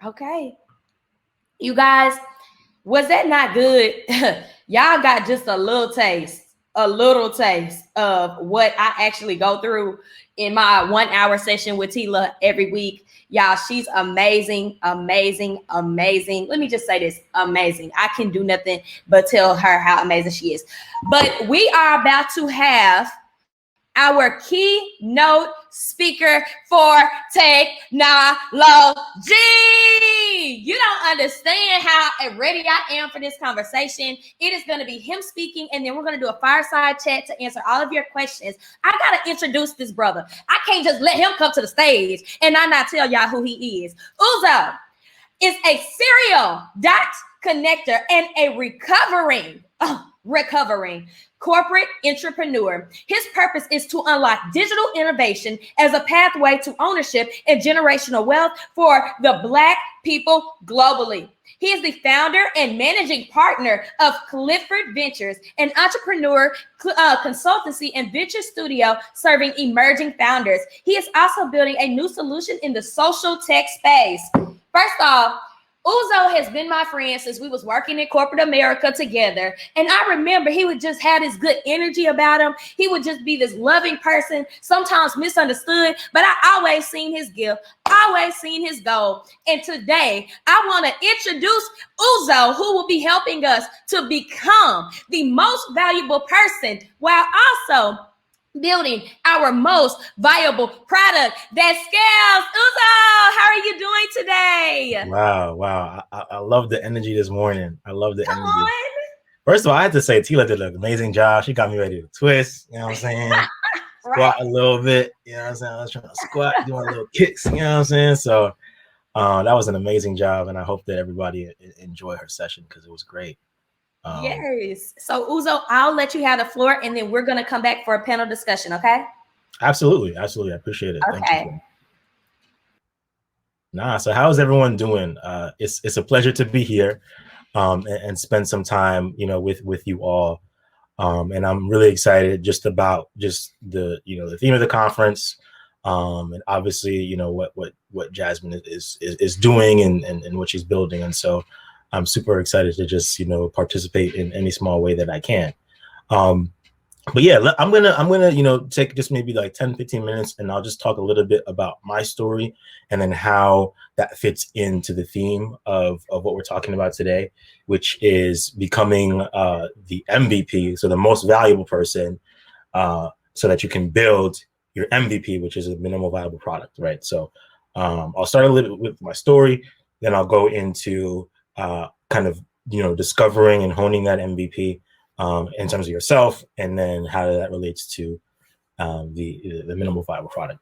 Okay. You guys, was that not good? Y'all got just a little taste of what I actually go through in my 1 hour session with Tila every week. Y'all, she's amazing, amazing, amazing. Let me just say this, amazing. I can do nothing but tell her how amazing she is. But we are about to have our keynote speaker for technology. You don't understand how ready I am for this conversation. It is going to be him speaking, and then we're going to do a fireside chat to answer all of your questions. I got to introduce this brother. I can't just let him come to the stage and I not tell y'all who he is. Uzo is a serial dot connector and a recovering corporate entrepreneur. His purpose is to unlock digital innovation as a pathway to ownership and generational wealth for the Black people globally. He is the founder and managing partner of Clifford Ventures, an entrepreneur consultancy and venture studio serving emerging founders. He is also building a new solution in the social tech space. First off, Uzo has been my friend since we was working in corporate America together. And I remember he would just have this good energy about him. He would just be this loving person, sometimes misunderstood, but I always seen his gift, always seen his goal. And today I want to introduce Uzo, who will be helping us to become the most valuable person while also building our most viable product that scales. Uzo, how are you doing today? Wow. I love the energy this morning. I love the energy. On. First of all, I had to say Tila did an amazing job. She got me ready to twist, you know what I'm saying? Squat a little bit, you know what I'm saying? I was trying to squat, doing little kicks, you know what I'm saying? So that was an amazing job, and I hope that everybody enjoyed her session because it was great. Yes. So Uzo, I'll let you have the floor, and then we're going to come back for a panel discussion, okay? Absolutely. I appreciate it. Okay. Thank you. So how's everyone doing? It's a pleasure to be here and spend some time, with you all. And I'm really excited just about the theme of the conference. And obviously, what Jasmine is doing and what she's building. And so I'm super excited to just, participate in any small way that I can. But yeah, I'm gonna, take just maybe like 10, 15 minutes, and I'll just talk a little bit about my story and then how that fits into the theme of what we're talking about today, which is becoming the MVP, so the most valuable person, so that you can build your MVP, which is a minimal viable product, right? So I'll start a little bit with my story, then I'll go into kind of, discovering and honing that MVP in terms of yourself, and then how that relates to the minimal viable product.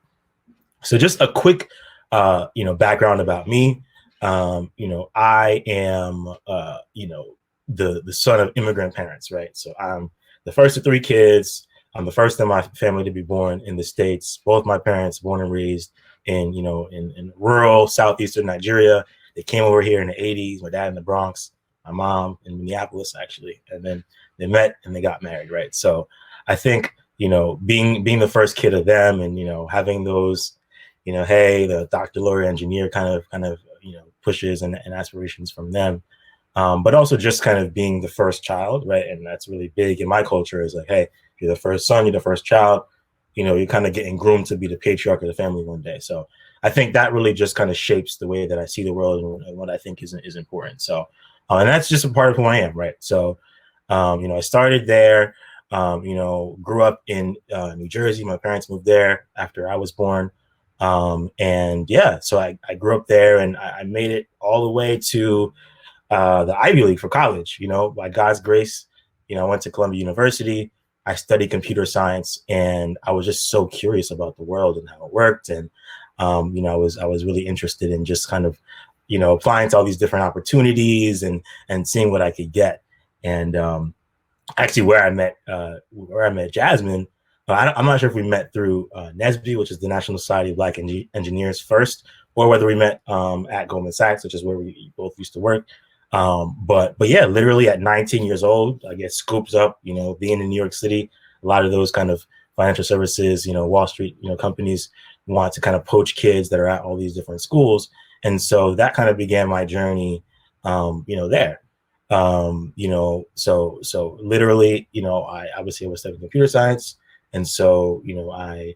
So just a quick, background about me. I am, the son of immigrant parents, right? So I'm the first of 3 kids. I'm the first in my family to be born in the States. Both my parents born and raised in rural southeastern Nigeria. They came over here in the 80s. My dad in the Bronx, my mom in Minneapolis, actually. And then they met and they got married, right? So I think, being the first kid of them and, having those, hey, the doctor, lawyer, engineer kind of, pushes and aspirations from them. But also just kind of being the first child, right? And that's really big in my culture is like, hey, you're the first son, you're the first child, you're kind of getting groomed to be the patriarch of the family one day. So I think that really just kind of shapes the way that I see the world and what I think is important. So, and that's just a part of who I am, right? So, I started there, grew up in New Jersey. My parents moved there after I was born. And yeah, so I grew up there, and I made it all the way to the Ivy League for college, by God's grace. I went to Columbia University. I studied computer science, and I was just so curious about the world and how it worked. And, I was really interested in just kind of, applying to all these different opportunities and seeing what I could get. And actually where I met Jasmine, I'm not sure if we met through NSBE, which is the National Society of Black Engineers first, or whether we met at Goldman Sachs, which is where we both used to work. But yeah, literally at 19 years old, I get scoops up, being in New York City. A lot of those kind of financial services, Wall Street, companies want to kind of poach kids that are at all these different schools. And so that kind of began my journey, there. So literally, I obviously was studying computer science. And so, I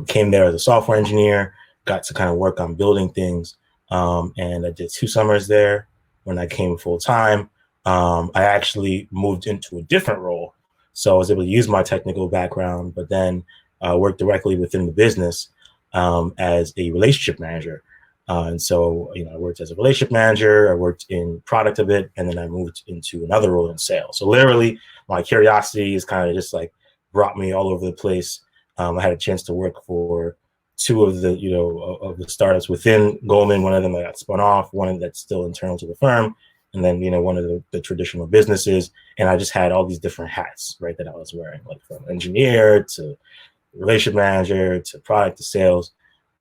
came there as a software engineer, got to kind of work on building things. And I did 2 summers there. When I came full time, I actually moved into a different role. So I was able to use my technical background, but then work directly within the business as a relationship manager. And so, I worked as a relationship manager, I worked in product of it, and then I moved into another role in sales. So literally my curiosity is kind of just like brought me all over the place. I had a chance to work for 2 of the, of the startups within Goldman. One of them that got spun off, one that's still internal to the firm, and then, one of the traditional businesses. And I just had all these different hats, right, that I was wearing, like from engineer to relationship manager to product to sales.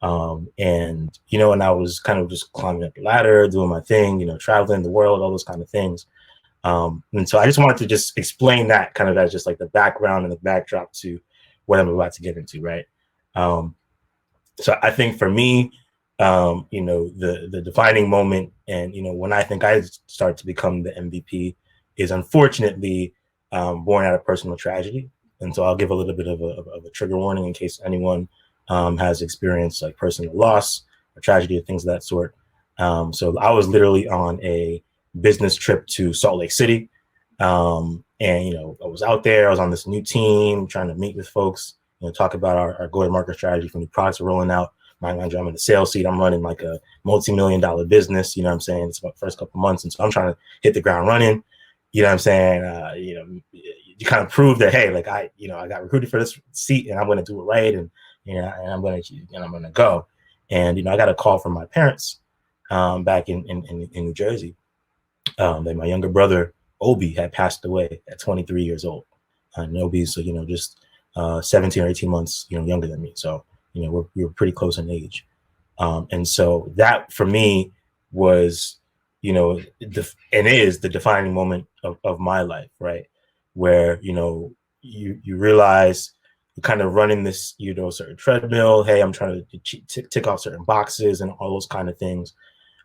And I was kind of just climbing up the ladder, doing my thing, traveling the world, all those kind of things. And so I just wanted to just explain that kind of as just like the background and the backdrop to what I'm about to get into, right? So I think for me, the defining moment and, when I think I started to become the MVP is unfortunately born out of personal tragedy. And so I'll give a little bit of a trigger warning in case anyone has experienced like personal loss or tragedy or things of that sort. So I was literally on a business trip to Salt Lake City. And, I was out there, I was on this new team trying to meet with folks, talk about our go-to-market strategy for new products we're rolling out. I'm in the sales seat. I'm running like a multi-million-dollar business. You know what I'm saying? It's my first couple months. And so I'm trying to hit the ground running. You know what I'm saying? You kind of prove that, hey, like I got recruited for this seat and I'm going to do it right. And, and I'm going to go. And, I got a call from my parents back in New Jersey. That my younger brother, Obi, had passed away at 23 years old. And Obi's, just 17 or 18 months, younger than me. So, we were pretty close in age. And so that for me was, and is the defining moment of my life, right? Where, you realize you're kind of running this, certain treadmill. Hey, I'm trying to tick off certain boxes and all those kind of things.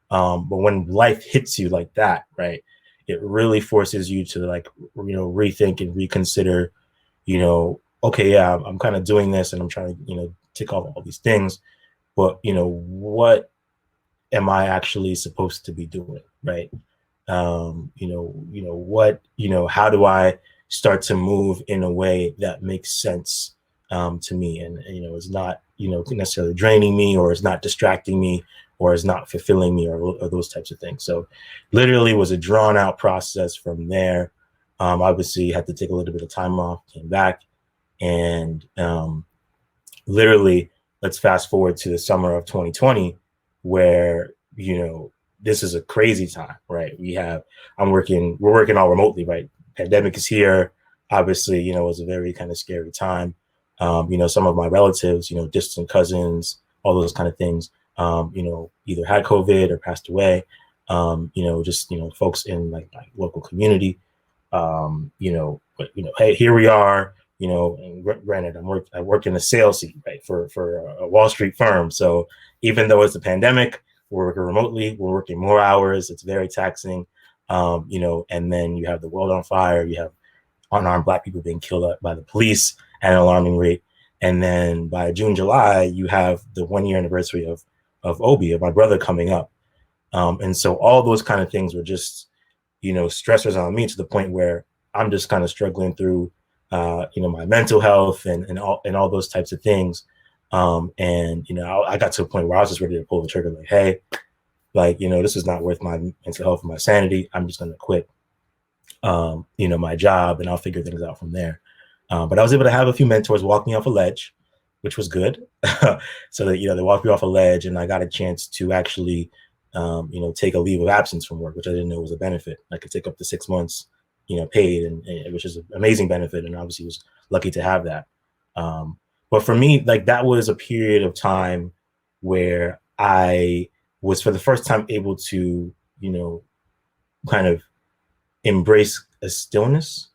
But when life hits you like that, right, it really forces you to like, rethink and reconsider, okay, yeah, I'm kind of doing this and I'm trying to, tick off all these things, but, what am I actually supposed to be doing? Right. What, how do I start to move in a way that makes sense to me and is not, necessarily draining me or is not distracting me or is not fulfilling me or those types of things. So literally was a drawn out process from there. Obviously had to take a little bit of time off, came back and literally let's fast forward to the summer of 2020 where, this is a crazy time, right? we're working all remotely, right? Pandemic is here. Obviously, it was a very kind of scary time. Some of my relatives, distant cousins, all those kind of things, either had COVID or passed away. Folks in like my local community, but hey, here we are, and granted, I work in a sales seat, right, for a Wall Street firm. So even though it's a pandemic, we're working remotely, we're working more hours. It's very taxing, and then you have the world on fire. You have unarmed Black people being killed by the police at an alarming rate. And then by June, July, you have the 1-year anniversary of Obi, of my brother, coming up. And so all those kind of things were just, stressors on me to the point where I'm just kind of struggling through, my mental health and all those types of things. I got to a point where I was just ready to pull the trigger, like, hey, like, this is not worth my mental health and my sanity. I'm just going to quit, my job and I'll figure things out from there. But I was able to have a few mentors walk me off a ledge, which was good. So that, they walked me off a ledge and I got a chance to actually, take a leave of absence from work, which I didn't know was a benefit. I could take up to 6 months, paid, and which is an amazing benefit. And obviously was lucky to have that. But for me, like that was a period of time where I was for the first time able to, kind of embrace a stillness,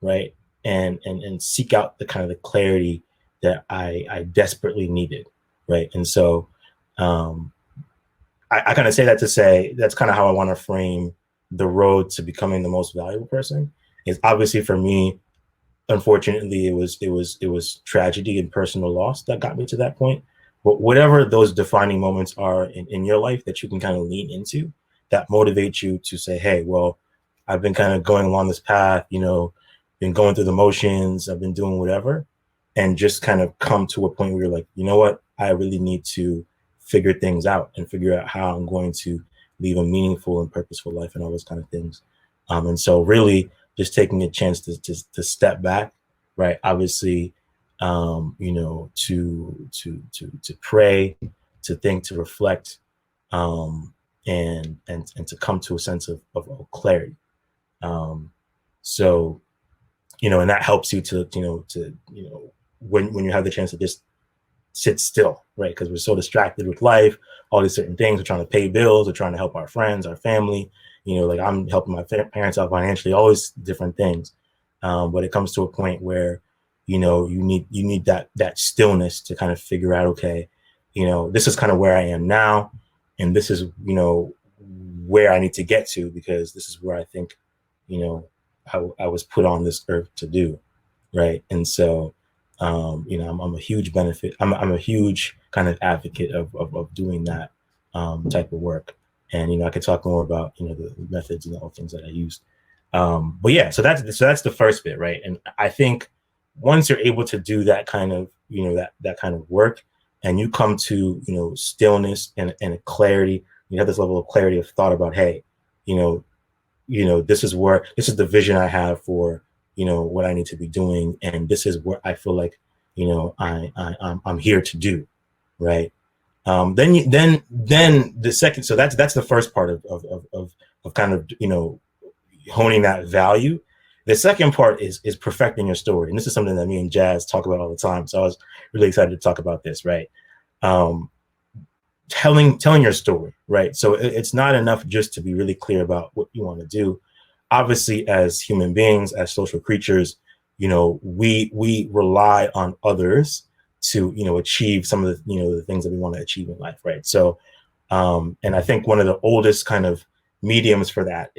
right? And seek out the kind of the clarity that I desperately needed, right? And so I kind of say that to say that's kind of how I want to frame the road to becoming the most valuable person. Is obviously for me, unfortunately, it was tragedy and personal loss that got me to that point. But whatever those defining moments are in your life that you can kind of lean into, that motivate you to say, hey, well, I've been kind of going along this path, been going through the motions, I've been doing whatever, and just kind of come to a point where you're like, you know what, I really need to figure things out and figure out how I'm going to leave a meaningful and purposeful life and all those kind of things. And so really just taking a chance to step back, right? Obviously, to pray, to think, to reflect, and to come to a sense of clarity. So, and that helps you to when you have the chance to just sit still, right? Because we're so distracted with life, all these certain things. We're trying to pay bills, we're trying to help our friends, our family, like I'm helping my parents out financially, all these different things. But it comes to a point where, you need that stillness to kind of figure out, okay, this is kind of where I am now. And this is, where I need to get to, because this is where I think, I was put on this earth to do. Right. And so, I'm a huge benefit. I'm a huge kind of advocate of doing that type of work. And, I could talk more about, the methods and all things that I used. But yeah, so that's the first bit. Right. And I think once you're able to do that kind of, that kind of work, and you come to, stillness and a clarity, you have this level of clarity of thought about, hey, this is the vision I have for, what I need to be doing. And this is what I feel like, I'm here to do. Right. Then the second, so that's the first part of kind of, honing that value. The second part is perfecting your story. And this is something that me and Jazz talk about all the time. So I was really excited to talk about this, right? Telling your story, right? So it's not enough just to be really clear about what you want to do. Obviously, as human beings, as social creatures, we rely on others to, achieve some of the, the things that we want to achieve in life, right? So, and I think one of the oldest kind of mediums for that,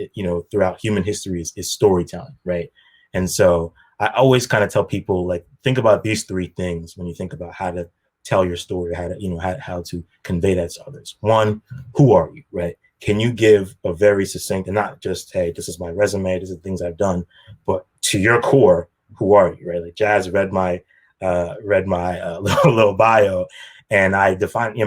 throughout human history is storytelling, right? And so I always kind of tell people, like, think about these three things when you think about how to tell your story, how to, how to convey that to others. One, who are you, right? Can you give a very succinct, and not just, hey, this is my resume, these are the things I've done, but to your core, who are you, right? Like Jazz read my little bio, and I define,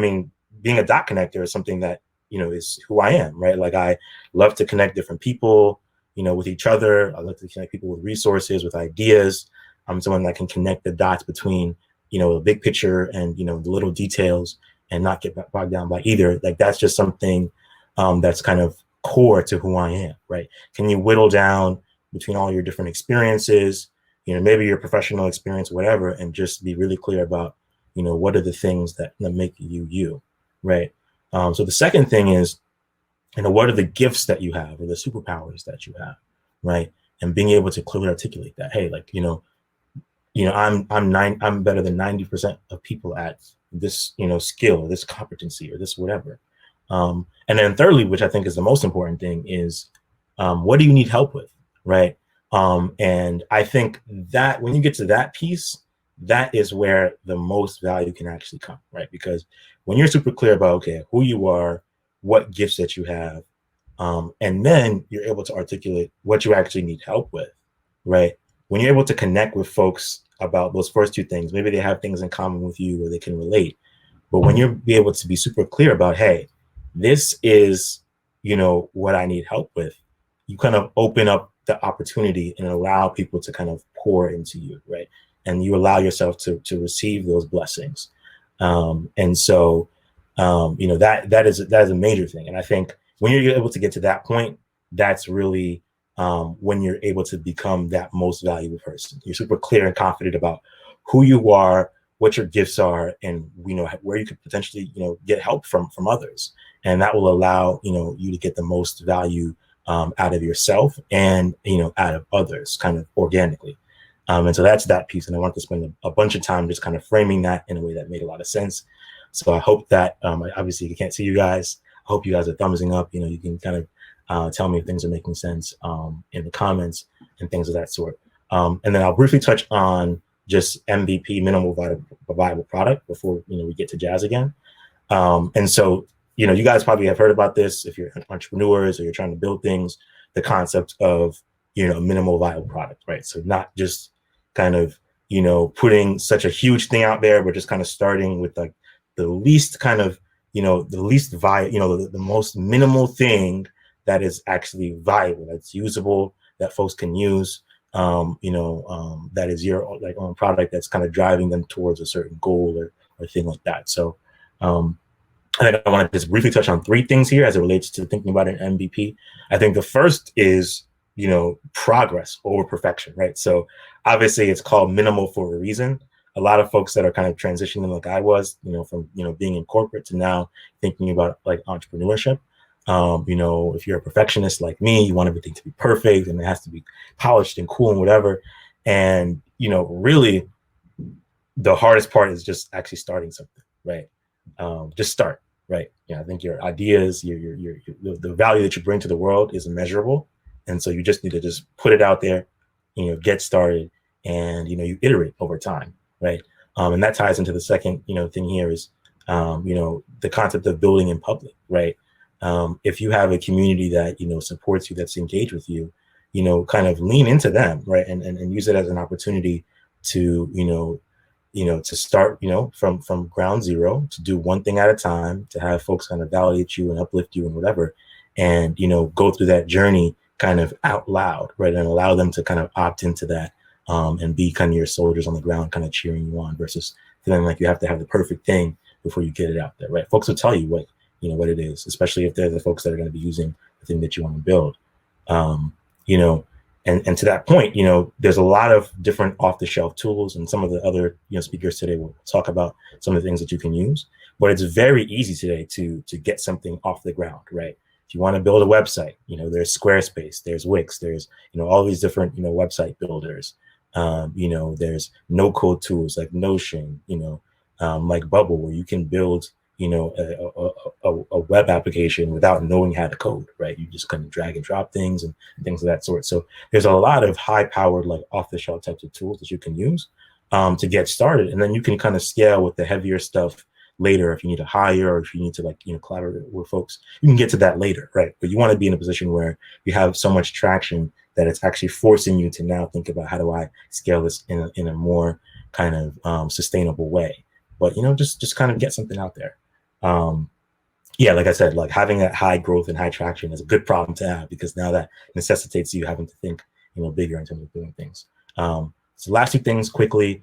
being a dot connector is something that, is who I am, right? Like I love to connect different people, with each other. I love to connect people with resources, with ideas. I'm someone that can connect the dots between, the big picture and, the little details, and not get bogged down by either. Like that's just something that's kind of core to who I am, right? Can you whittle down between all your different experiences, maybe your professional experience, whatever, and just be really clear about, what are the things that make you, right? So the second thing is, what are the gifts that you have, or the superpowers that you have, right? And being able to clearly articulate that, hey, like, I'm better than 90% of people at this, skill, this competency, or this whatever. And then thirdly, which I think is the most important thing, is what do you need help with, right? And I think that when you get to that piece, that is where the most value can actually come, right? Because when you're super clear about, okay, who you are, what gifts that you have, and then you're able to articulate what you actually need help with, right? When you're able to connect with folks about those first two things, maybe they have things in common with you or they can relate. But when you're able to be super clear about, hey, this is, what I need help with, you kind of open up the opportunity and allow people to kind of pour into you, right? And you allow yourself to receive those blessings. And so, that is a major thing. And I think when you're able to get to that point, that's really when you're able to become that most valuable person. You're super clear and confident about who you are, what your gifts are, and where you could potentially get help from others. And that will allow you to get the most value out of yourself and out of others, kind of organically. And so that's that piece. And I wanted to spend a bunch of time just kind of framing that in a way that made a lot of sense. So I hope that, obviously you can't see you guys, hope you guys are thumbsing up. You know, you can kind of tell me if things are making sense in the comments and things of that sort. And then I'll briefly touch on just MVP, minimal viable product, before, you know, we get to Jazz again. And so, you know, you guys probably have heard about this if you're entrepreneurs or you're trying to build things, the concept of, you know, minimal viable product, right? So not just kind of, you know, putting such a huge thing out there, but just kind of starting with like the least kind of, you know, the least the most minimal thing that is actually viable, that's usable, that folks can use, that is your like own product that's kind of driving them towards a certain goal or thing like that. So I think I want to just briefly touch on 3 things here as it relates to thinking about an MVP. I think the first is, you know, progress over perfection, right? So obviously it's called minimal for a reason. A lot of folks that are kind of transitioning like I was, you know, from, you know, being in corporate to now thinking about like entrepreneurship. You know, if you're a perfectionist like me, you want everything to be perfect and it has to be polished and cool and whatever. And, you know, really the hardest part is just actually starting something, right? Just start, right? Yeah, I think your ideas, the value that you bring to the world is immeasurable. And so you just need to just put it out there, you know, get started, and, you know, you iterate over time, right? And that ties into the second, you know, thing here is, you know, the concept of building in public, right? If you have a community that, you know, supports you, that's engaged with you, you know, kind of lean into them, right? And use it as an opportunity to, to start, you know, from ground zero, to do one thing at a time, to have folks kind of validate you and uplift you and whatever, and, you know, go through that journey kind of out loud, right? And allow them to kind of opt into that, and be kind of your soldiers on the ground, kind of cheering you on, versus feeling like you have to have the perfect thing before you get it out there, right? Folks will tell you what it is, especially if they're the folks that are going to be using the thing that you want to build. And to that point, you know, there's a lot of different off-the-shelf tools, and some of the other, you know, speakers today will talk about some of the things that you can use. But it's very easy today to get something off the ground, right? If you want to build a website, you know, there's Squarespace, there's Wix, there's, you know, all these different, you know, website builders. You know, there's no-code tools like Notion, you know, like Bubble, where you can build, you know, a web application without knowing how to code, right? You just kind of drag and drop things and things of that sort. So there's a lot of high-powered, like off-the-shelf types of tools that you can use to get started, and then you can kind of scale with the heavier stuff later if you need to hire, or if you need to, like, you know, collaborate with folks. You can get to that later, right? But you want to be in a position where you have so much traction that it's actually forcing you to now think about, how do I scale this in a more kind of sustainable way? But, you know, just kind of get something out there. Yeah, like I said, like having that high growth and high traction is a good problem to have, because now that necessitates you having to think, you know, bigger in terms of doing things. So last 2 things quickly,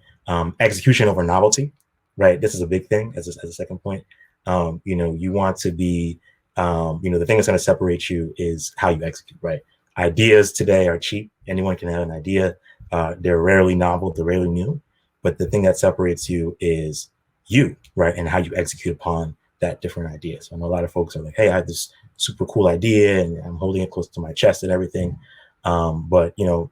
execution over novelty, right? This is a big thing as a second point. You know, you want to be, you know, the thing that's going to separate you is how you execute, right? Ideas today are cheap. Anyone can have an idea. They're rarely novel, they're rarely new. But the thing that separates you is you, right? And how you execute upon that different idea. So I know a lot of folks are like, hey, I have this super cool idea and I'm holding it close to my chest and everything. But, you know,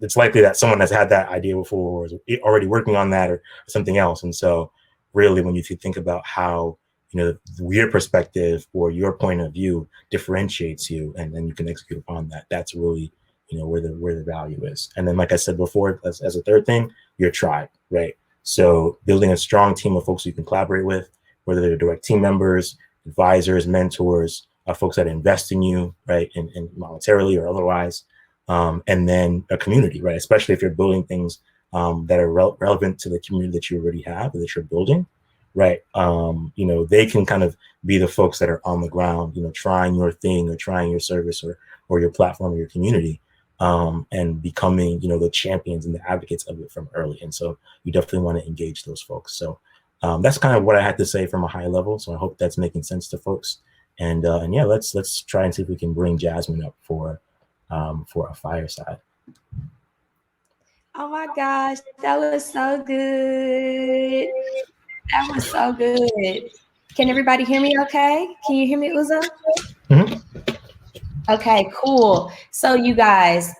it's likely that someone has had that idea before, or is already working on that, or something else. And so really, when you think about how, you know, your perspective or your point of view differentiates you, and then you can execute upon that, that's really, you know, where the value is. And then, like I said before, as a third thing, your tribe, right? So building a strong team of folks you can collaborate with, whether they're direct team members, advisors, mentors, folks that invest in you, right, and monetarily or otherwise, and then a community, right, especially if you're building things that are relevant to the community that you already have, or that you're building, right? You know, they can kind of be the folks that are on the ground, you know, trying your thing or trying your service or your platform or your community, and becoming, you know, the champions and the advocates of it from early. And so you definitely want to engage those folks. So that's kind of what I had to say from a high level. So I hope that's making sense to folks. And yeah, let's try and see if we can bring Jasmine up for a fireside. Oh my gosh, that was so good. That was so good. Can everybody hear me okay? Can you hear me, Uzo? Mm-hmm. Okay, cool. So you guys,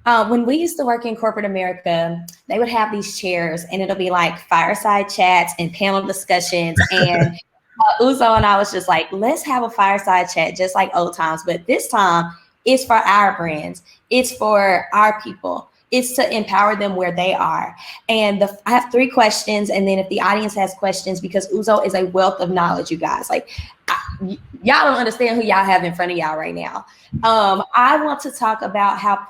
when we used to work in corporate America, they would have these chairs and it'll be like fireside chats and panel discussions. And Uzo and I was just like, let's have a fireside chat, just like old times. But this time, it's for our brands. It's for our people. It's to empower them where they are. And I have 3 questions. And then if the audience has questions, because Uzo is a wealth of knowledge, you guys. Like, y'all don't understand who y'all have in front of y'all right now. I want to talk about how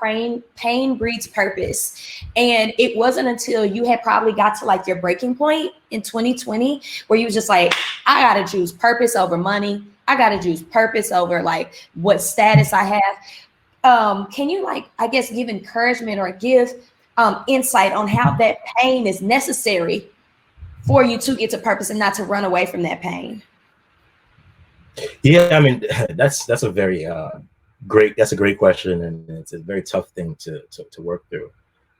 pain breeds purpose. And it wasn't until you had probably got to like your breaking point in 2020 where you was just like, I got to choose purpose over money. I got to choose purpose over like what status I have. Can you like, I guess, give encouragement or give insight on how that pain is necessary for you to get to purpose and not to run away from that pain? Yeah, I mean, that's a very great question, and it's a very tough thing to work through.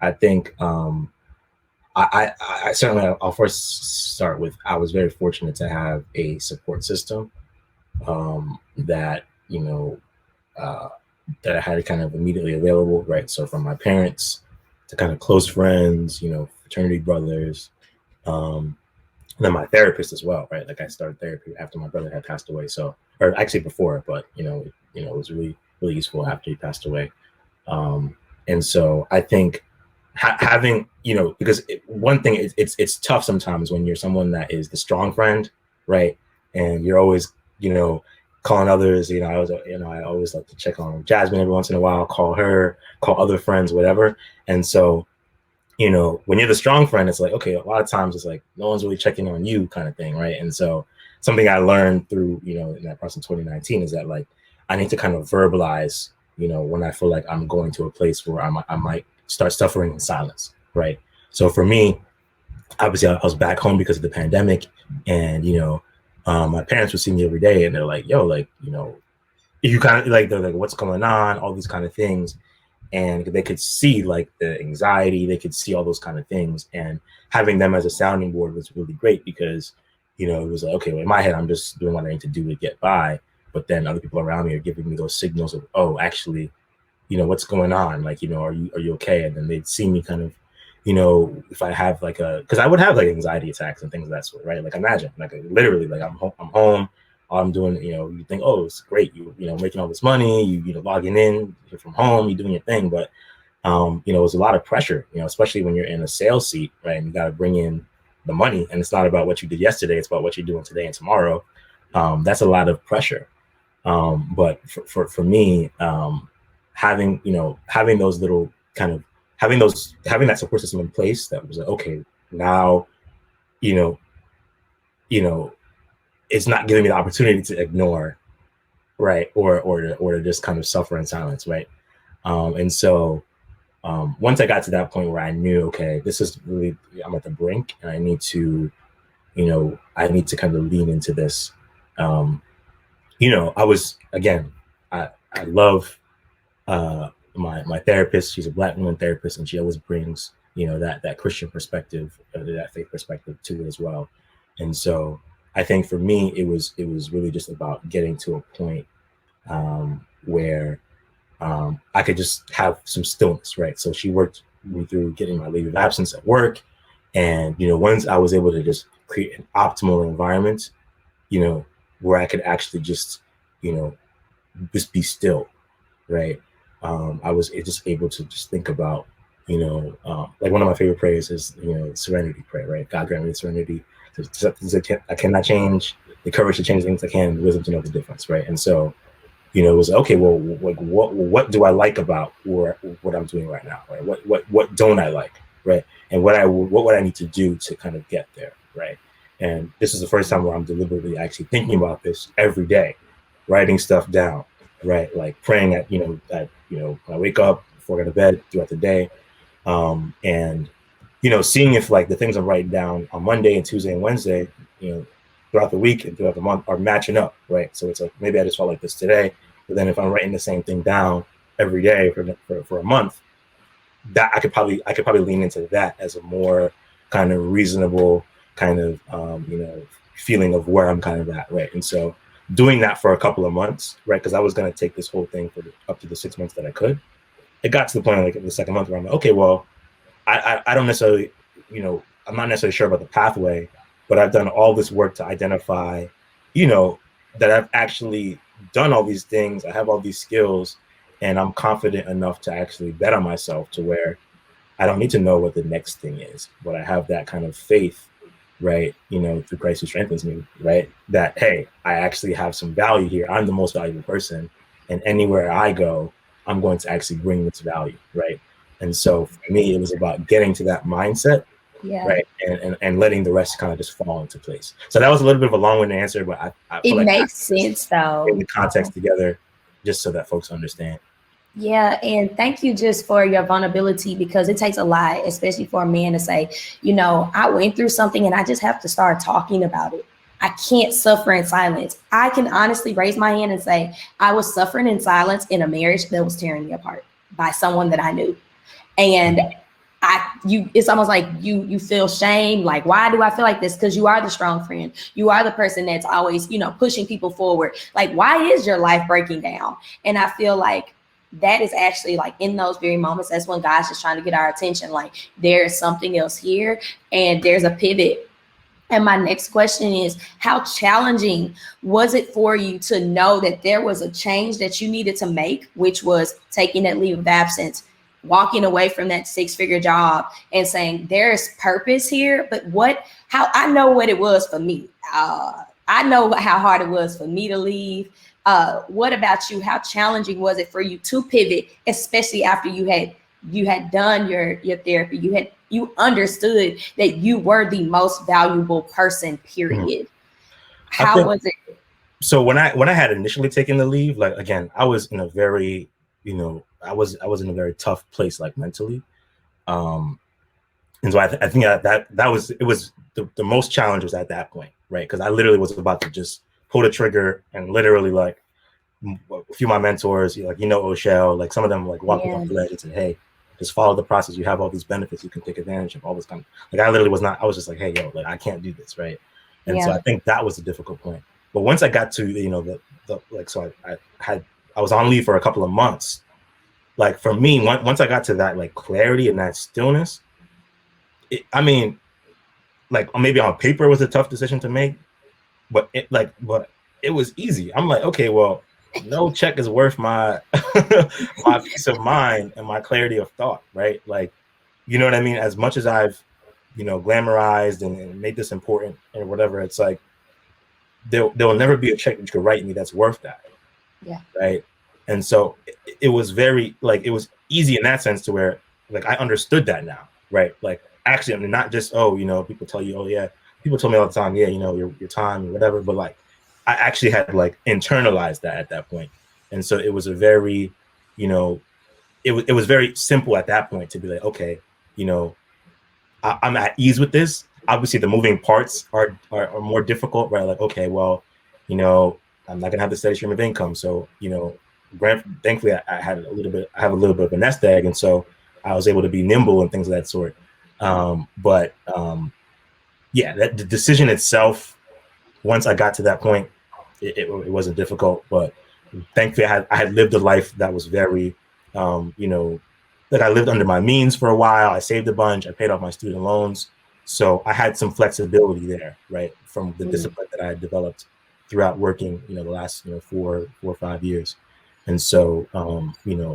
I think I certainly, I'll first start with, I was very fortunate to have a support system that, you know, that I had kind of immediately available, right? So from my parents to kind of close friends, you know, fraternity brothers, and then my therapist as well, right? Like I started therapy after my brother had passed away. So, or actually before, but it was really, really useful after he passed away. And so I think having, because one thing, it's tough sometimes when you're someone that is the strong friend, right? And you're always, calling others, I always like to check on Jasmine every once in a while, call her, call other friends, whatever. And so, when you're the strong friend, it's like, okay, a lot of times it's like, no one's really checking on you kind of thing. Right. And so something I learned through, in that process in 2019 is that like, I need to kind of verbalize, when I feel like I'm going to a place where I might start suffering in silence. Right. So for me, obviously I was back home because of the pandemic, and, my parents would see me every day and they're like, yo, like, you kind of like, they're like, what's going on? All these kind of things. And they could see like the anxiety, they could see all those kind of things. And having them as a sounding board was really great because, it was like, okay, well, in my head, I'm just doing what I need to do to get by. But then other people around me are giving me those signals of, oh, actually, what's going on? Like, are you okay? And then they'd see me kind of, if I have like because I would have like anxiety attacks and things of that sort, right? Like imagine, like literally, like I'm home. All I'm doing, you think, oh, it's great. Making all this money, logging in, you're from home, you're doing your thing. But, it was a lot of pressure, especially when you're in a sales seat, right? And you got to bring in the money, and it's not about what you did yesterday. It's about what you're doing today and tomorrow. That's a lot of pressure. But for me, having those little kind of, having that support system in place that was like, okay, now, it's not giving me the opportunity to ignore, right, or to just kind of suffer in silence, right? And so once I got to that point where I knew, okay, this is really, I'm at the brink, and I need to kind of lean into this. I was, again, I love my therapist. She's a Black woman therapist, and she always brings that Christian perspective, that faith perspective to it as well. And so I think for me, it was really just about getting to a point where I could just have some stillness, right? So she worked me through getting my leave of absence at work. And, once I was able to just create an optimal environment, where I could actually just be still, right? I was just able to just think about, like one of my favorite prayers is, serenity prayer, right? God grant me the serenity. I cannot change, the courage to change things I can, the wisdom to know the difference, right? And so, it was okay. Well, like what do I like about what I'm doing right now, right? What don't I like, right? And what would I need to do to kind of get there, right? And this is the first time where I'm deliberately actually thinking about this every day, writing stuff down, right? Like praying at when I wake up, before I go to bed, throughout the day, and seeing if like the things I'm writing down on Monday and Tuesday and Wednesday, throughout the week and throughout the month are matching up, right? So it's like, maybe I just felt like this today, but then if I'm writing the same thing down every day for a month, that I could probably lean into that as a more kind of reasonable kind of, feeling of where I'm kind of at, right? And so doing that for a couple of months, right? Because I was going to take this whole thing for up to the 6 months that I could. It got to the point like the second month where I'm like, okay, well, I don't necessarily, I'm not necessarily sure about the pathway, but I've done all this work to identify, that I've actually done all these things. I have all these skills, and I'm confident enough to actually bet on myself to where I don't need to know what the next thing is, but I have that kind of faith, right? Through Christ who strengthens me, right? That, hey, I actually have some value here. I'm the most valuable person. And anywhere I go, I'm going to actually bring this value, right? And so for me, it was about getting to that mindset, right? And letting the rest kind of just fall into place. So that was a little bit of a long-winded answer, but I feel It like makes sense though. bring the context together just so that folks understand. Yeah, and thank you just for your vulnerability, because it takes a lot, especially for a man to say, I went through something and I just have to start talking about it. I can't suffer in silence. I can honestly raise my hand and say I was suffering in silence in a marriage that was tearing me apart by someone that I knew. And it's almost like you feel shame. Like, why do I feel like this? Because you are the strong friend. You are the person that's always, pushing people forward. Like, why is your life breaking down? And I feel like that is actually like in those very moments, that's when God's just trying to get our attention. Like, there's something else here and there's a pivot. And my next question is, how challenging was it for you to know that there was a change that you needed to make, which was taking that leave of absence, walking away from that 6-figure job and saying there's purpose here? But how I know what it was for me. I know how hard it was for me to leave. What about you? How challenging was it for you to pivot, especially after you had done your therapy? You understood that you were the most valuable person, period. How was it? So when I had initially taken the leave, like, again, I was in a very, I was in a very tough place, like, mentally. And so I think it was the most challenge was at that point, right? Because I literally was about to just pull the trigger and literally, like, a few of my mentors, like, O'Shell, like, some of them, like, walked me off the ledge and said, hey, just follow the process. You have all these benefits. You can take advantage of all this kind of, like, I literally I was just like, hey, yo, like, I can't do this, right? And so I think that was a difficult point. But once I got to, so I was on leave for a couple of months. Like, for me, once I got to that, like, clarity and that stillness, like, maybe on paper it was a tough decision to make, but it was easy. I'm like, okay, well, no check is worth my my peace of mind and my clarity of thought, right? Like, you know what I mean? As much as I've, glamorized and made this important and whatever, it's like there will never be a check that you could write me that's worth that. Yeah. Right. And so it was very, like, it was easy in that sense to where, like, I understood that now, right? Like, actually, I mean, not just, people tell you, yeah, people told me all the time, yeah, your time or whatever, but, like, I actually had, like, internalized that at that point. And so it was a very, it was very simple at that point to be like, okay, I'm at ease with this. Obviously, the moving parts are more difficult, right? Like, okay, well, I'm not gonna have the steady stream of income. So, thankfully, I have a little bit of a nest egg, and so I was able to be nimble and things of that sort. Yeah, that the decision itself, once I got to that point, it wasn't difficult. But thankfully, I had lived a life that was very, like, I lived under my means for a while. I saved a bunch. I paid off my student loans. So I had some flexibility there, right, from the discipline that I had developed throughout working, the last, 4 or 5 years. And so,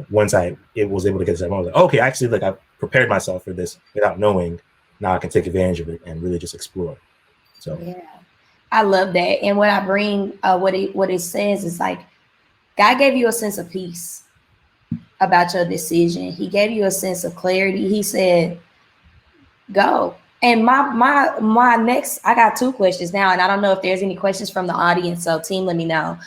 once I was able to get to that, I was like, okay, actually, like, I prepared myself for this without knowing. Now I can take advantage of it and really just explore. So yeah, I love that. And what I bring, what it says is, like, God gave you a sense of peace about your decision. He gave you a sense of clarity. He said, go. And my next, I got 2 questions now, and I don't know if there's any questions from the audience. So team, let me know.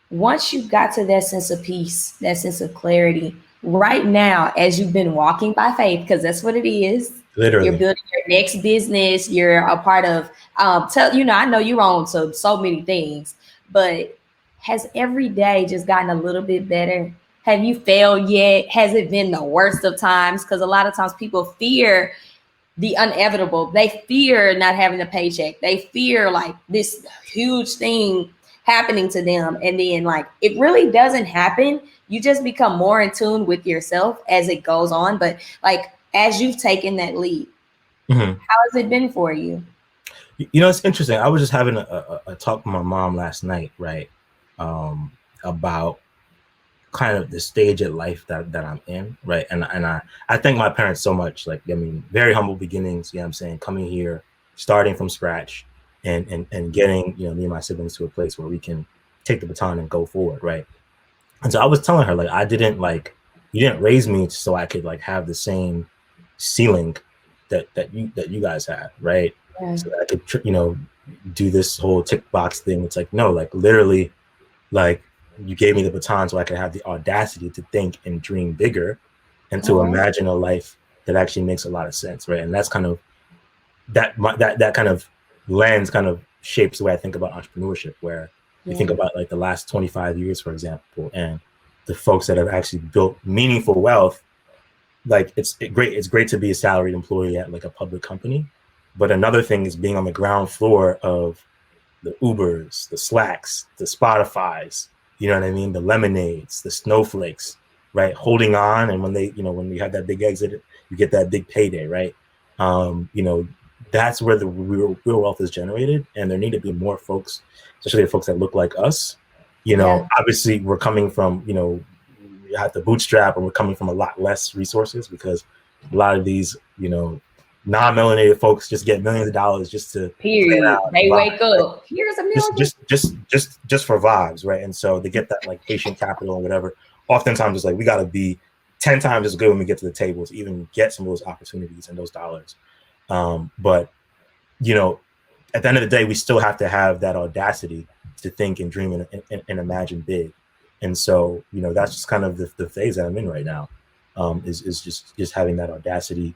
Once you got to that sense of peace, that sense of clarity, right now, as you've been walking by faith, because that's what it is. Literally. You're building your next business. You're a part of, I know you're on to so many things, but has every day just gotten a little bit better? Have you failed yet? Has it been the worst of times? Because a lot of times people fear the inevitable. They fear not having a paycheck. They fear, like, this huge thing happening to them. And then, like, it really doesn't happen. You just become more in tune with yourself as it goes on. But, like, as you've taken that lead, how has it been for you? You know, it's interesting. I was just having a talk with my mom last night, right? About kind of the stage of life that I'm in, right? And I thank my parents so much. Like, I mean, very humble beginnings, you know what I'm saying, coming here, starting from scratch, and getting, you know, me and my siblings to a place where we can take the baton and go forward, right? And so I was telling her, like, I didn't like, you didn't raise me so I could like have the same ceiling that you guys had, right? Yeah. So that I could, you know, do this whole tick box thing. It's like, no, like literally, like you gave me the baton so I could have the audacity to think and dream bigger and to imagine a life that actually makes a lot of sense, right? And that's kind of that kind of lens kind of shapes the way I think about entrepreneurship, where you think about like the last 25 years, for example, and the folks that have actually built meaningful wealth. Like it's great to be a salaried employee at like a public company, but another thing is being on the ground floor of the Ubers, the Slacks, the Spotifys, you know what I mean? The Lemonades, the Snowflakes, right? Holding on. And when they, you know, when you have that big exit, you get that big payday, right? You know, that's where the real wealth is generated. And there need to be more folks, especially the folks that look like us. You know, obviously we're coming from, you know, we have to bootstrap, and we're coming from a lot less resources because a lot of these, you know, non-melanated folks just get millions of dollars just to period. They wake up. Here's a million. Just for vibes, right? And so they get that like patient capital and whatever. Oftentimes it's like we got to be 10 times as good when we get to the table to even get some of those opportunities and those dollars. But you know, at the end of the day, we still have to have that audacity to think and dream and imagine big. And so, you know, that's just kind of the phase that I'm in right now, is just having that audacity.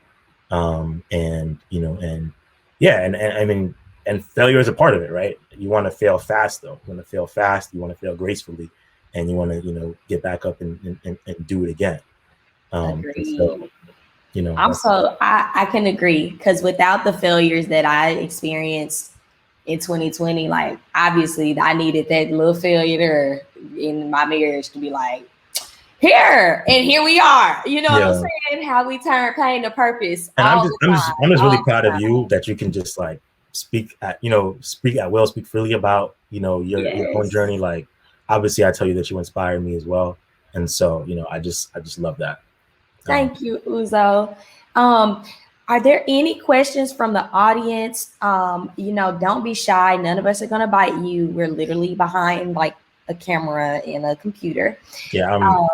And, you know, and yeah, and I mean, and failure is a part of it, right? You want to fail fast, though. You want to fail fast. You want to fail gracefully, and you want to, you know, get back up and do it again. So, you know, I can agree, because without the failures that I experienced in 2020, like obviously I needed that little failure in my marriage to be like, here we are. You know what I'm saying? How we turn pain to purpose. And I'm just really proud of you that you can just like speak at will, speak freely about, you know, your own journey. Like obviously I tell you that you inspired me as well. And so, you know, I just love that. Thank you, Uzo. Are there any questions from the audience? You know, don't be shy. None of us are going to bite you. We're literally behind like a camera and a computer. Yeah.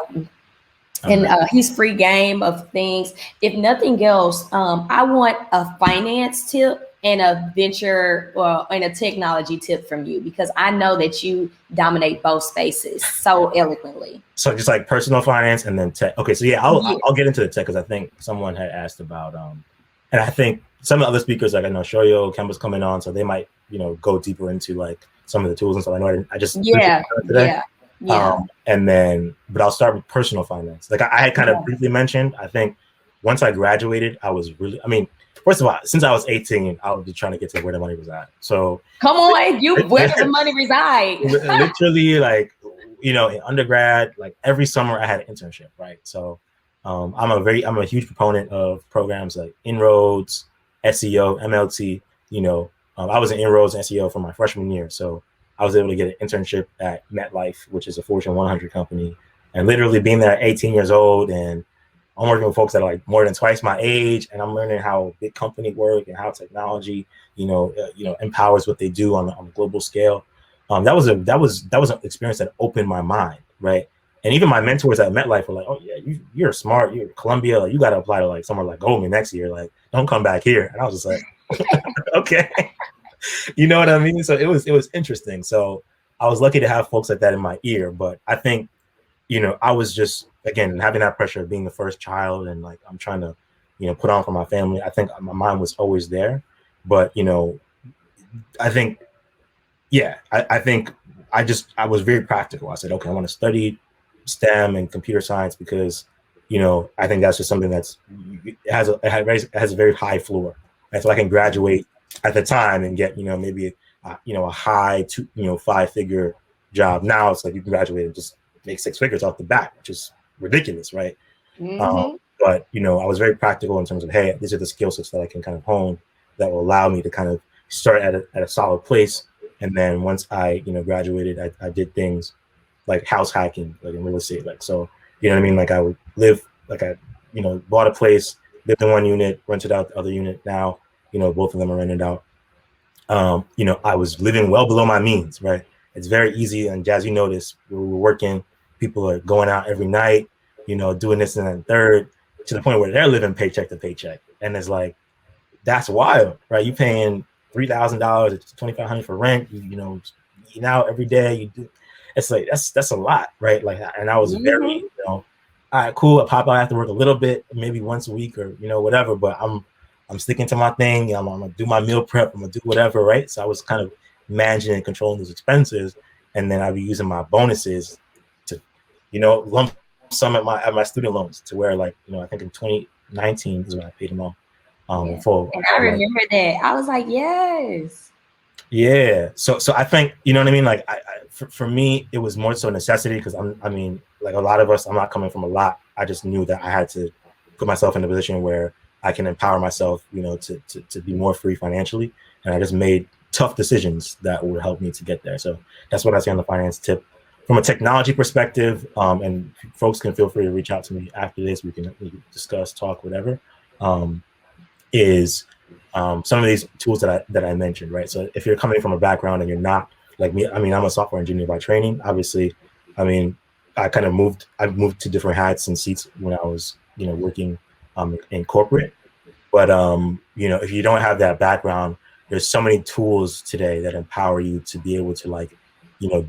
He's free game of things. If nothing else, I want a finance tip and a venture and a technology tip from you, because I know that you dominate both spaces so eloquently. So just like personal finance and then tech. Okay, so yeah, I'll get into the tech, because I think someone had asked about and I think some of the other speakers, like I know Shoyo, Kemba's coming on, so they might, you know, go deeper into like some of the tools and stuff. I know I just today. And then, but I'll start with personal finance. Like I had kind of briefly mentioned, I think once I graduated, I was really, I mean, first of all, since I was 18, I was just trying to get to where the money was at. So come on, where does the money reside? Literally, like, you know, in undergrad, like every summer I had an internship, right? So I'm a huge proponent of programs like Inroads, SEO, MLT. You know, I was in Inroads and SEO for my freshman year, so I was able to get an internship at MetLife, which is a Fortune 100 company, and literally being there at 18 years old, and I'm working with folks that are like more than twice my age, and I'm learning how big company work and how technology, you know, empowers what they do on a global scale. That was an experience that opened my mind, right? And even my mentors at MetLife were like, "Oh yeah, you're smart. You're at Columbia. Like, you got to apply to like somewhere like Goldman next year. Like, don't come back here." And I was just like, "Okay." You know what I mean? So it was interesting. So I was lucky to have folks like that in my ear. But I think, you know, I was just, again, having that pressure of being the first child, and like I'm trying to, you know, put on for my family. I think my mind was always there. But, you know, I think, yeah, I think I was very practical. I said, okay, I want to study STEM and computer science because, you know, I think that's just something it has a very high floor. And so I can graduate at the time and get, you know, maybe a high 5-figure job. Now it's like you can graduate and just make 6 figures off the bat, which is ridiculous, right? But, you know, I was very practical in terms of, hey, these are the skill sets that I can kind of hone that will allow me to kind of started at a solid place. And then once I, graduated, I did things like house hacking, like in real estate. Like, so, you know what I mean? Like I would live, like I, bought a place, lived in one unit, rented out the other unit. Now, both of them are rented out. I was living well below my means, right? It's very easy. And Jazz, you notice we were working, people are going out every night, doing this and that third, to the point where they're living paycheck to paycheck. And it's like, that's wild, right? You paying $3,000, it's $2,500 for rent, eating out every day. You do, it's like, that's a lot, right? Like, and I was very, all right, cool. I pop out after work a little bit, maybe once a week or, whatever, but I'm sticking to my thing. I'm gonna do my meal prep. I'm gonna do whatever, right? So I was kind of managing and controlling those expenses, and then I'd be using my bonuses to, lump sum at my student loans to where, like, I think in 2019 is when I paid them off. Full. And I remember that. I was like, yes. Yeah. So I think, you know what I mean? Like, for me, it was more so a necessity because like a lot of us, I'm not coming from a lot. I just knew that I had to put myself in a position where I can empower myself, to be more free financially. And I just made tough decisions that would help me to get there. So that's what I say on the finance tip. From a technology perspective, and folks can feel free to reach out to me after this. We can discuss, talk, whatever. Is some of these tools that I mentioned, right? So if you're coming from a background and you're not like me, I'm a software engineer by training. Obviously, I moved to different hats and seats when I was, working in corporate. But if you don't have that background, there's so many tools today that empower you to be able to, like,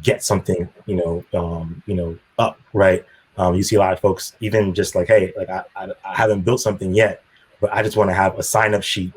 get something, up, right? You see a lot of folks even just like, hey, like I haven't built something yet, but I just want to have a sign up sheet,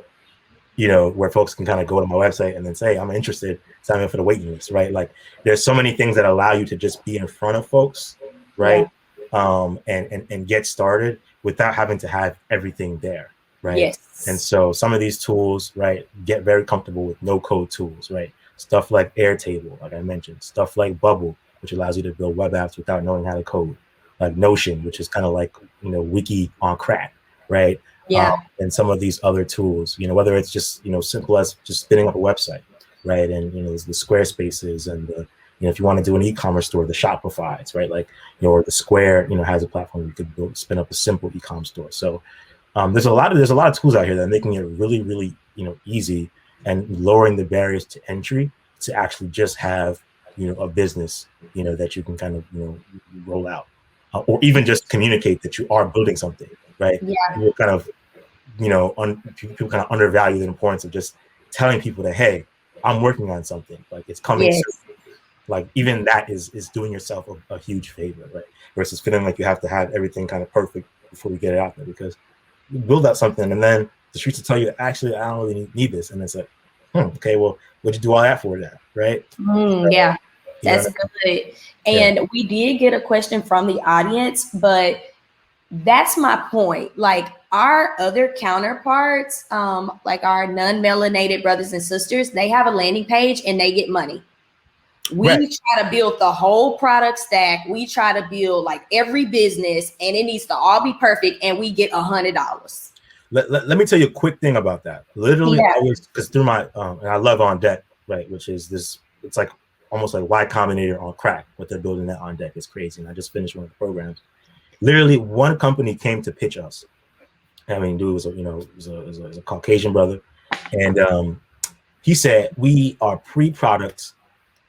where folks can kind of go to my website and then say, I'm interested, sign up for the waiting list, right? Like, there's so many things that allow you to just be in front of folks, right? Yeah. And get started without having to have everything there, right? Yes. And so some of these tools, right, get very comfortable with no code tools, right? Stuff like Airtable, like I mentioned, stuff like Bubble, which allows you to build web apps without knowing how to code, like Notion, which is kind of like, Wiki on crack, right? Yeah. And some of these other tools, whether it's just, simple as just spinning up a website, right? And, there's the Squarespaces and the, if you want to do an e-commerce store, the Shopify's, right? Like, or the Square, has a platform where you could spin up a simple e-com store. So there's a lot of tools out here that are making it really, really, easy and lowering the barriers to entry to actually just have, a business, that you can kind of, roll out, or even just communicate that you are building something, right? Yeah. People kind of, people kind of undervalue the importance of just telling people that, hey, I'm working on something, like it's coming soon. Like, even that is doing yourself a huge favor, right? Versus feeling like you have to have everything kind of perfect before you get it out there, because you build out something and then the streets will tell you, actually, I don't really need this. And it's like, okay, well, what'd you do all that for then, right? Yeah, that's good. And we did get a question from the audience, but that's my point. Like, our other counterparts, like our non-melanated brothers and sisters, they have a landing page and they get money. We try to build the whole product stack. We try to build like every business, and it needs to all be perfect, and we get $100. Let me tell you a quick thing about that. Literally, because through my and I love On Deck, right, which is this, it's like almost like Y Combinator on crack. What they're building at On Deck is crazy. And I just finished one of the programs. Literally, one company came to pitch us. I mean, dude was a Caucasian brother, and he said, we are pre-product,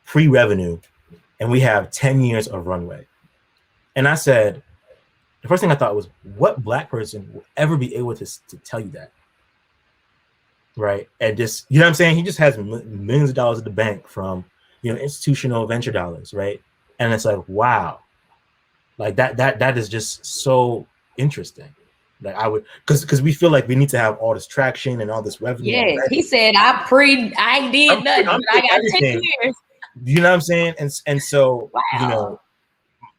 pre-revenue, and we have 10 years of runway. And I said, the first thing I thought was, what Black person will ever be able to tell you that? Right. And just, you know what I'm saying? He just has millions of dollars at the bank from, institutional venture dollars. Right. And it's like, wow, like that is just so interesting. Like, I would, because we feel like we need to have all this traction and all this revenue. Yeah. He said, I did nothing. I got 10 years. You know what I'm saying? And so, wow.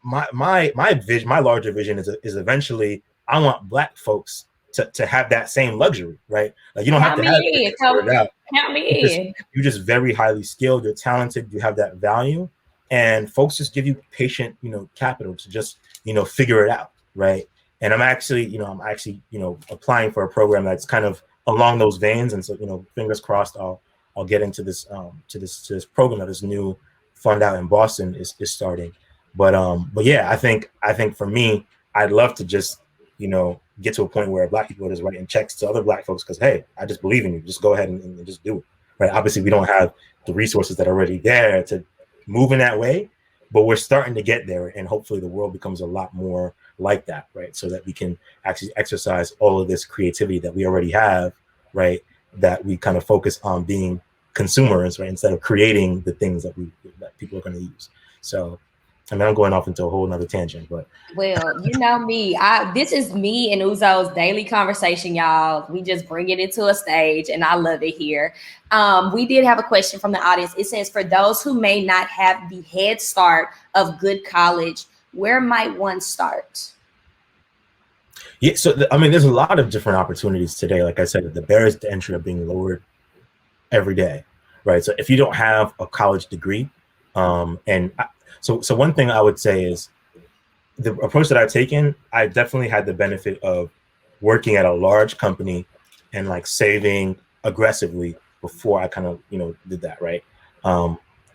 My vision, my larger vision is eventually I want Black folks to have that same luxury, right? Like, you don't have to have it figured out. Count me in. You're just very highly skilled. You're talented. You have that value, and folks just give you patient, capital to just, figure it out, right? And I'm actually applying for a program that's kind of along those veins, and so, fingers crossed, I'll I'll get into this to this program that this new fund out in Boston is starting. But yeah, I think for me, I'd love to just, get to a point where Black people are just writing checks to other Black folks because, hey, I just believe in you. Just go ahead and just do it. Right. Obviously, we don't have the resources that are already there to move in that way, but we're starting to get there, and hopefully the world becomes a lot more like that, right? So that we can actually exercise all of this creativity that we already have, right? That we kind of focus on being consumers, right? Instead of creating the things that people are going to use. So, I mean, I'm going off into a whole nother tangent, but. Well, you know me. This is me and Uzo's daily conversation, y'all. We just bring it into a stage, and I love it here. We did have a question from the audience. It says, for those who may not have the head start of good college, where might one start? Yeah, so I mean, there's a lot of different opportunities today. Like I said, the barriers to entry are being lowered every day, right? So if you don't have a college degree, so one thing I would say is the approach that I've taken, I definitely had the benefit of working at a large company and like saving aggressively before I kind of, did that, right?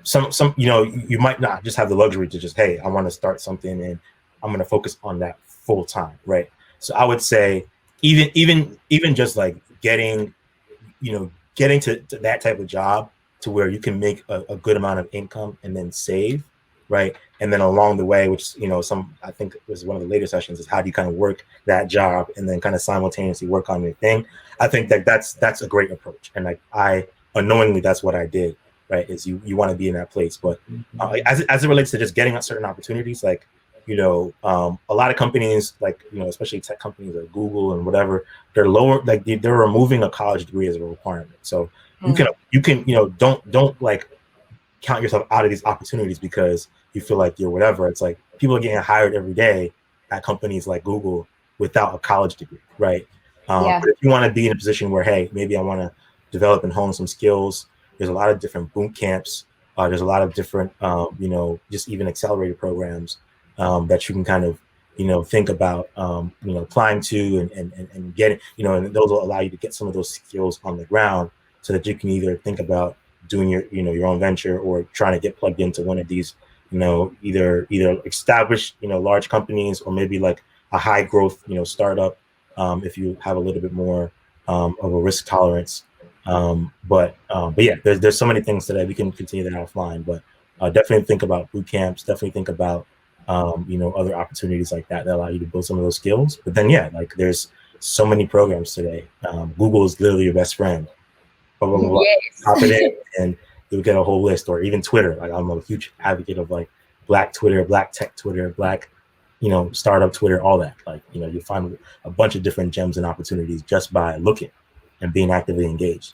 Some you might not just have the luxury to just, hey, I want to start something and I'm going to focus on that full time, right? So I would say even just like getting to that type of job to where you can make a good amount of income and then save, right? And then along the way, which, I think it was one of the later sessions, is how do you kind of work that job and then kind of simultaneously work on your thing. I think that's a great approach. And like I unknowingly, that's what I did, right? Is you want to be in that place. But as it relates to just getting certain opportunities, like, a lot of companies, like, especially tech companies like Google and whatever, they're removing a college degree as a requirement. So you can don't like count yourself out of these opportunities because you feel like you're whatever. It's like people are getting hired every day at companies like Google without a college degree, right? But if you want to be in a position where, hey, maybe I want to develop and hone some skills, there's a lot of different boot camps. There's a lot of different, just even accelerated programs that you can kind of, think about, applying to and getting, and those will allow you to get some of those skills on the ground so that you can either think about doing your own venture or trying to get plugged into one of these, either established, large companies or maybe like a high growth, startup, if you have a little bit more of a risk tolerance. But yeah, there's so many things today. We can continue that offline, but definitely think about boot camps. Definitely think about other opportunities like that allow you to build some of those skills. But then yeah, like there's so many programs today. Google is literally your best friend. Yes. Pop it in and you'll get a whole list. Or even Twitter. Like I'm a huge advocate of like Black Twitter, Black tech Twitter, Black startup Twitter, all that. Like you find a bunch of different gems and opportunities just by looking and being actively engaged.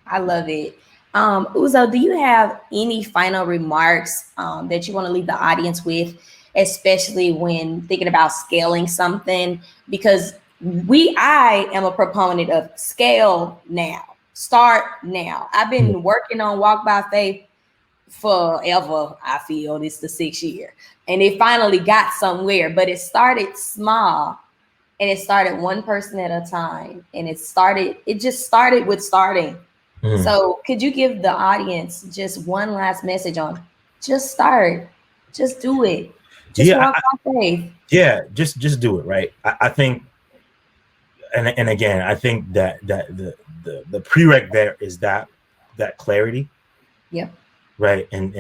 I love it. Uzo, do you have any final remarks that you want to leave the audience with, especially when thinking about scaling something? Because I am a proponent of scale now. Start now. I've been working on Walk by Faith forever. I feel it's the 6th year, and it finally got somewhere. But it started small, and it started one person at a time, and it just started with starting. So could you give the audience just one last message on just start, just do it, just walk by faith? Yeah, just do it, right? I think, and again, I think that the prereq there is that clarity. Yep. Right, and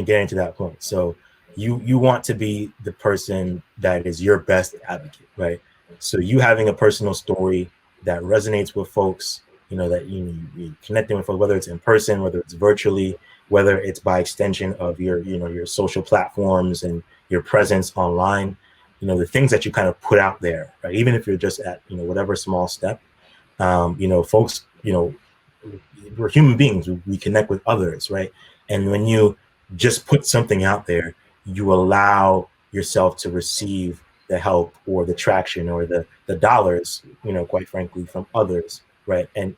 getting to that point. So you want to be the person that is your best advocate, right? So you having a personal story that resonates with folks, that you connecting with folks, whether it's in person, whether it's virtually, whether it's by extension of your social platforms and your presence online, the things that you kind of put out there, right? Even if you're just at whatever small step, folks, we're human beings. We connect with others, right? And when you just put something out there, you allow yourself to receive the help or the traction or the dollars, quite frankly, from others, right? And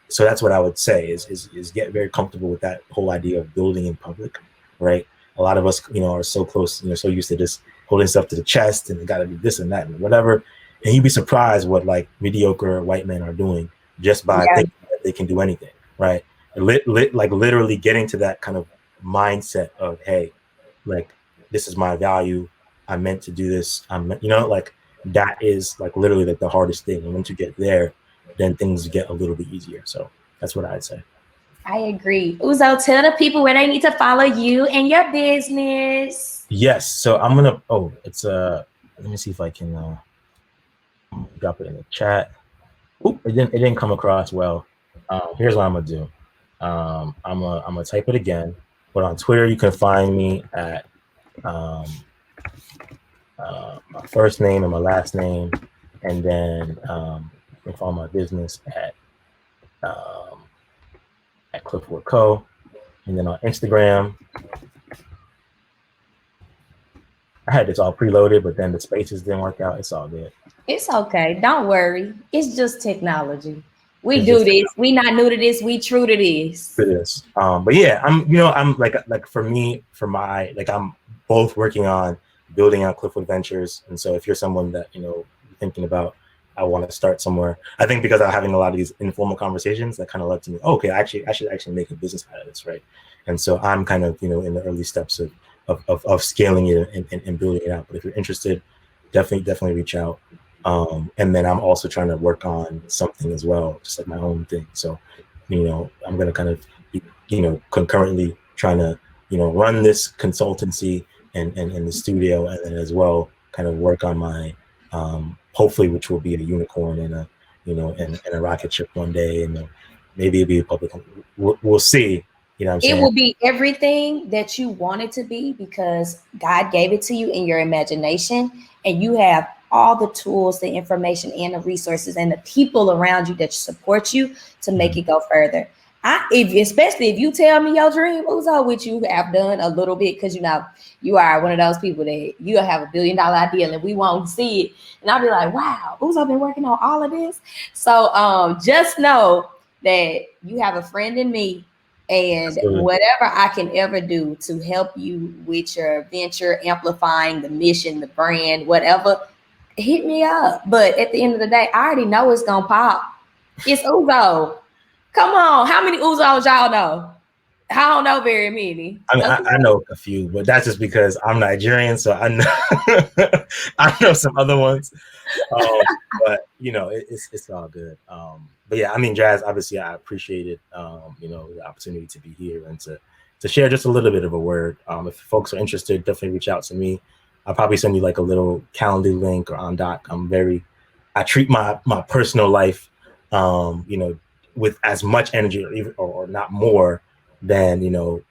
so that's what I would say is get very comfortable with that whole idea of building in public, right? A lot of us, are so close, so used to just holding stuff to the chest and got to do this and that and whatever. And you'd be surprised what like mediocre white men are doing just by thinking that they can do anything, right? Like literally getting to that kind of mindset of, hey, like this is my value. I'm meant to do this. Like that is like literally like the hardest thing. And once you get there, then things get a little bit easier. So that's what I'd say. I agree. Uzo, tell the people where they need to follow you and your business. Yes. So I'm gonna. Oh, it's let me see if I can drop it in the chat. Oop, it didn't come across well. Here's what I'm gonna do. I'm gonna type it again. But on Twitter, you can find me at my first name and my last name, and then you can follow my business at Clifford Co. And then on Instagram, I had this all preloaded, but then the spaces didn't work out. It's all good. It's okay. Don't worry. It's just technology. We do this. We not new to this. We true to this. It is. But yeah, I'm like for me, I'm both working on building out Cliffwood Ventures. And so if you're someone that, thinking about, I want to start somewhere, I think because I'm having a lot of these informal conversations that kind of led to me, okay, I should actually make a business out of this, right? And so I'm kind of, in the early steps of scaling it and building it out. But if you're interested, definitely reach out. And then I'm also trying to work on something as well, just like my own thing. So, I'm going to kind of be, concurrently trying to, run this consultancy and the studio, and then as well kind of work on my, hopefully, which will be a unicorn and a, and a rocket ship one day, and maybe it'll be a public. We'll see. You know what I'm saying? It will be everything that you want it to be because God gave it to you in your imagination, and you have all the tools, the information, and the resources, and the people around you that support you to make it go further. Especially if you tell me your dream, Uzo, which you have done a little bit, because you are one of those people that you have $1 billion idea and we won't see it, and I'll be like, wow, Uzo been working on all of this. So just know that you have a friend in me. And Absolutely. whatever I can ever do to help you with your venture, amplifying the mission, the brand, whatever, hit me up. But at the end of the day, I already know it's gonna pop. It's Uzo. Come on, how many Uzos y'all know? I don't know very many. I mean, I know a few, but that's just because I'm Nigerian, so I know I know some other ones. But it's all good. But yeah, I mean, Jazz, obviously I appreciate it. The opportunity to be here and to share just a little bit of a word. If folks are interested, definitely reach out to me. I'll probably send you like a little calendar link or on Doc. I treat my personal life, with as much energy or not more than,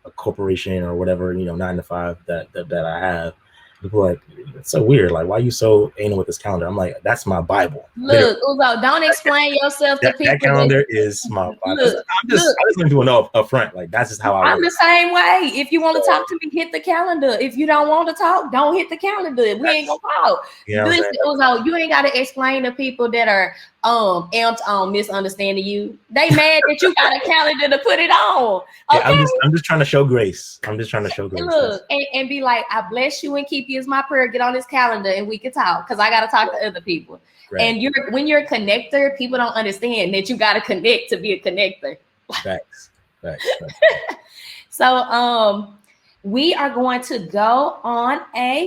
a corporation or whatever, 9 to 5 that I have. People are like, it's so weird. Like, why are you so anal with this calendar? I'm like, that's my Bible. Look, Uzo, don't explain yourself to people. That calendar is my Bible. I just want to know up front. Like, that's just how I I'm the same way. If you want to talk to me, hit the calendar. If you don't want to talk, don't hit the calendar. We ain't gonna talk. Listen, Uzo, you ain't gotta explain to people that are amped on misunderstanding you. They mad that you got a calendar to put it on. Okay? Yeah, I'm just trying to show grace. I'm just trying to show grace. Look, and be like, I bless you and keep you as my prayer. Get on this calendar and we can talk, because I gotta talk to other people. Right. And when you're a connector, people don't understand that you gotta connect to be a connector. Facts. So we are going to go on a